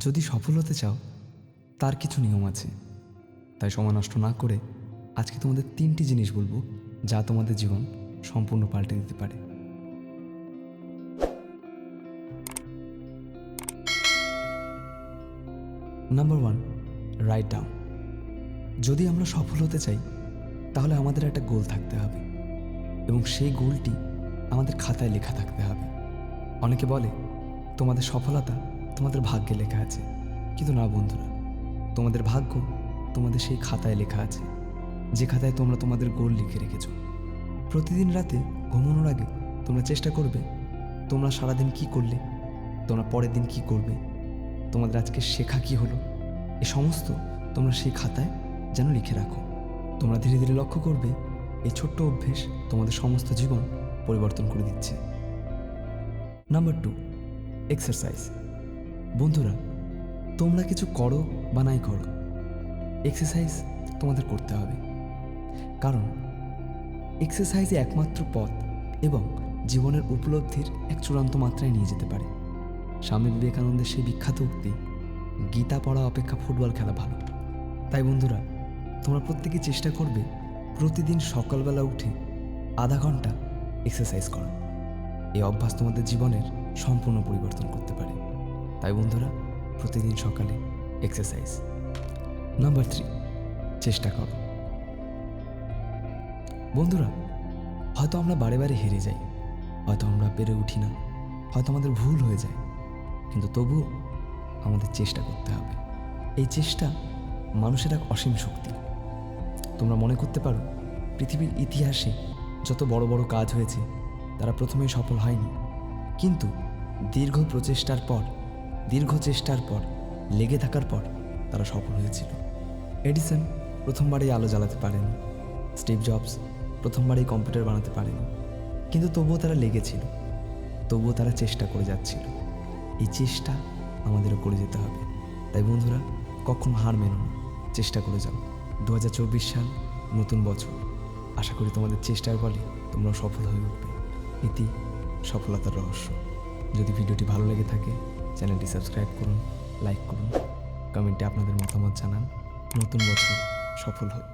যদি সফল হতে চাও তার কিছু নিয়ম আছে। তাই সময় নষ্ট না করে আজকে তোমাদের 3টি জিনিস বলবো যা তোমাদের জীবন সম্পূর্ণ পাল্টে দিতে পারে। Number 1, write down. যদি আমরা সফল হতে চাই তাহলে আমাদের একটা গোল থাকতে হবে এবং সেই গোলটি আমাদের খাতায় লেখা থাকতে হবে। অনেকে বলে তোমাদের সফলতা তোমাদের ভাগ্যে লেখা আছে, কিন্তু না বন্ধুরা, তোমাদের ভাগ্য তোমাদের সেই খাতায় লেখা আছে, যে খাতায় তোমরা তোমাদের গোল লিখে রেখেছো। প্রতিদিন রাতে ঘুমানোর আগে তোমরা চেষ্টা করবে তোমরা সারাদিন কি করলে, তোমরা পরের দিন কি করবে, তোমাদের আজকে শেখা কি হলো, এ সমস্ত তোমরা সেই খাতায় যেন লিখে রাখো। তোমরা ধীরে ধীরে লক্ষ্য করবে এই ছোট্ট অভ্যেস তোমাদের সমস্ত জীবন পরিবর্তন করে দিচ্ছে। Number 2, exercise. বন্ধুরা, তোমরা কিছু করো বা নাই করো, এক্সারসাইজ তোমাদের করতে হবে, কারণ এক্সারসাইজই একমাত্র পথ এবং জীবনের উপলব্ধির এক চূড়ান্ত মাত্রায় নিয়ে যেতে পারে। স্বামী বিবেকানন্দের সেই বিখ্যাত উক্তি, গীতা পড়া অপেক্ষা ফুটবল খেলা ভালো। তাই বন্ধুরা, তোমরা প্রত্যেকে চেষ্টা করবে প্রতিদিন সকালবেলা উঠে আধা ঘন্টা এক্সারসাইজ করা। এই অভ্যাস তোমাদের জীবনের সম্পূর্ণ পরিবর্তন করতে পারে। তাই বন্ধুরা, প্রতিদিন সকালে এক্সারসাইজ। নাম্বার 3, চেষ্টা করো। বন্ধুরা, হয়তো আমরা বারে বারে হেরে যাই, হয়তো আমরা পেরে উঠি না, হয়তো আমাদের ভুল হয়ে যায়, কিন্তু তবুও আমাদের চেষ্টা করতে হবে। এই চেষ্টা মানুষের এক অসীম শক্তি। তোমরা মনে করতে পারো পৃথিবীর ইতিহাসে যত বড় বড় কাজ হয়েছে তারা প্রথমেই সফল হয়নি, কিন্তু দীর্ঘ চেষ্টার পর লেগে থাকার পর তারা সফল হয়েছিল। এডিসন প্রথমবারেই আলো জ্বালাতে পারেনি, স্টিভ জবস প্রথমবারেই কম্পিউটার বানাতে পারেনি, কিন্তু তবুও তারা লেগেছিল, তবুও তারা চেষ্টা করে যাচ্ছিল। এই চেষ্টা আমাদেরও করে যেতে হবে। তাই বন্ধুরা, কখনো হার মেনো না, চেষ্টা করে যাও। 2024 সাল, নতুন বছর। আশা করি তোমাদের চেষ্টার বলে তোমরাও সফল হয়ে উঠবে। এটি সফলতার রহস্য। যদি ভিডিওটি ভালো লেগে থাকে চ্যানেলটি সাবস্ক্রাইব করুন, লাইক করুন, কমেন্টে আপনাদের মতামত জানান। নতুন বছর সফল হোক।